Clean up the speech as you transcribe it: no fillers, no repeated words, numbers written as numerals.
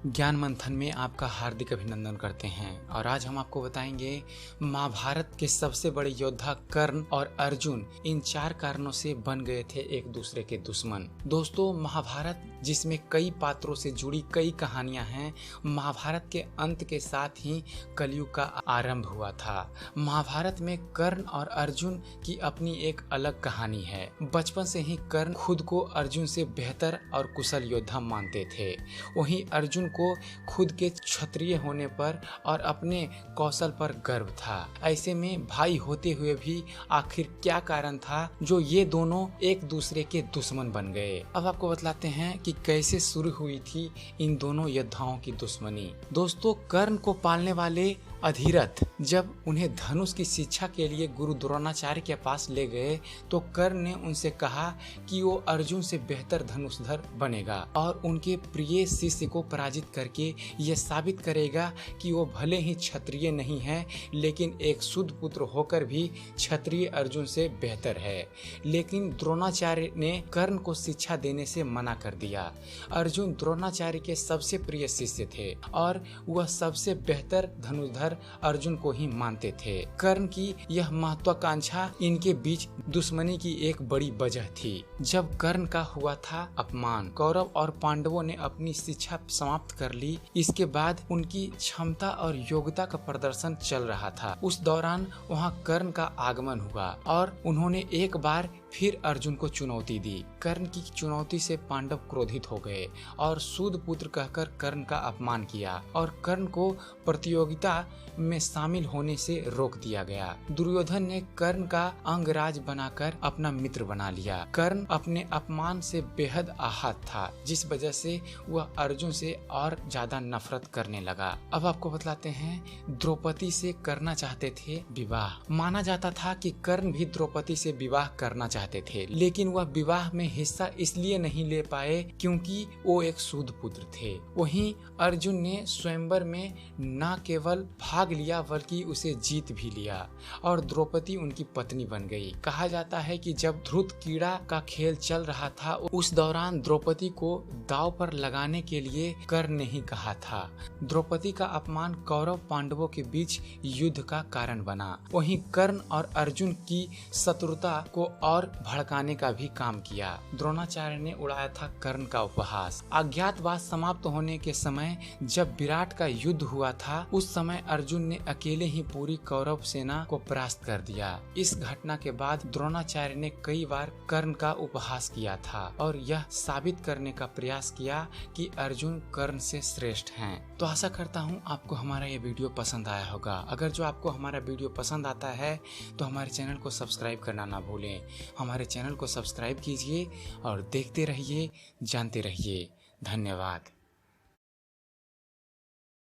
ज्ञान मंथन में आपका हार्दिक अभिनंदन करते हैं। और आज हम आपको बताएंगे महाभारत के सबसे बड़े योद्धा कर्ण और अर्जुन इन 4 कारणों से बन गए थे एक दूसरे के दुश्मन। दोस्तों, महाभारत जिसमें कई पात्रों से जुड़ी कई कहानियां हैं, महाभारत के अंत के साथ ही कलयुग का आरंभ हुआ था। महाभारत में कर्ण और अर्जुन की अपनी एक अलग कहानी है। बचपन से ही कर्ण खुद को अर्जुन से बेहतर और कुशल योद्धा मानते थे। वहीं अर्जुन को खुद के क्षत्रिय होने पर और अपने कौशल पर गर्व था। ऐसे में भाई होते हुए भी आखिर क्या कारण था जो ये दोनों एक दूसरे के दुश्मन बन गए। अब आपको बतलाते हैं कि कैसे शुरू हुई थी इन दोनों योद्धाओं की दुश्मनी। दोस्तों, कर्ण को पालने वाले अधिरथ जब उन्हें धनुष की शिक्षा के लिए गुरु द्रोणाचार्य के पास ले गए तो कर्ण ने उनसे कहा कि वो अर्जुन से बेहतर धनुषधर बनेगा और उनके प्रिय शिष्य को पराजित करके ये साबित करेगा कि वो भले ही क्षत्रिय नहीं है लेकिन एक शुद्ध पुत्र होकर भी क्षत्रिय अर्जुन से बेहतर है। लेकिन द्रोणाचार्य ने कर्ण को शिक्षा देने से मना कर दिया। अर्जुन द्रोणाचार्य के सबसे प्रिय शिष्य थे और वह सबसे बेहतर धनुषधर अर्जुन को ही मानते थे। कर्ण की यह महत्वाकांक्षा इनके बीच दुश्मनी की एक बड़ी वजह थी। जब कर्ण का हुआ था अपमान, कौरव और पांडवों ने अपनी शिक्षा समाप्त कर ली। इसके बाद उनकी क्षमता और योग्यता का प्रदर्शन चल रहा था। उस दौरान वहां कर्ण का आगमन हुआ और उन्होंने एक बार फिर अर्जुन को चुनौती दी। कर्ण की चुनौती से पांडव क्रोधित हो गए और सूद पुत्र कहकर कर्ण का अपमान किया और कर्ण को प्रतियोगिता में शामिल होने से रोक दिया गया। दुर्योधन ने कर्ण का अंगराज बनाकर अपना मित्र बना लिया। कर्ण अपने अपमान से बेहद आहत था, जिस वजह से वह अर्जुन से और ज्यादा नफरत करने लगा। अब आपको बतलाते हैं, द्रौपदी से करना चाहते थे विवाह। माना जाता था कि कर्ण भी द्रौपदी से विवाह करना चाहते थे, लेकिन वह विवाह में हिस्सा इसलिए नहीं ले पाए क्योंकि वो एक सूद पुत्र थे। वहीं अर्जुन ने स्वयंवर में न केवल भाग लिया बल्कि उसे जीत भी लिया और द्रौपदी उनकी पत्नी बन गई। कहा जाता है कि जब ध्रुत कीड़ा का खेल चल रहा था उस दौरान द्रौपदी को दांव पर लगाने के लिए कर्ण ने ही कहा था। द्रौपदी का अपमान कौरव पांडवों के बीच युद्ध का कारण बना। वहीं कर्ण और अर्जुन की शत्रुता को और भड़काने का भी काम किया। द्रोणाचार्य ने उड़ाया था कर्ण का उपहास। अज्ञातवास समाप्त होने के समय जब विराट का युद्ध हुआ था उस समय अर्जुन ने अकेले ही पूरी कौरव सेना को परास्त कर दिया। इस घटना के बाद द्रोणाचार्य ने कई बार कर्ण का उपहास किया था और यह साबित करने का प्रयास किया कि अर्जुन कर्ण से श्रेष्ठ हैं। तो आशा करता हूँ आपको हमारा ये वीडियो पसंद आया होगा। अगर जो आपको हमारा वीडियो पसंद आता है तो हमारे चैनल को सब्सक्राइब करना ना भूलें। हमारे चैनल को सब्सक्राइब कीजिए और देखते रहिए, जानते रहिए। धन्यवाद।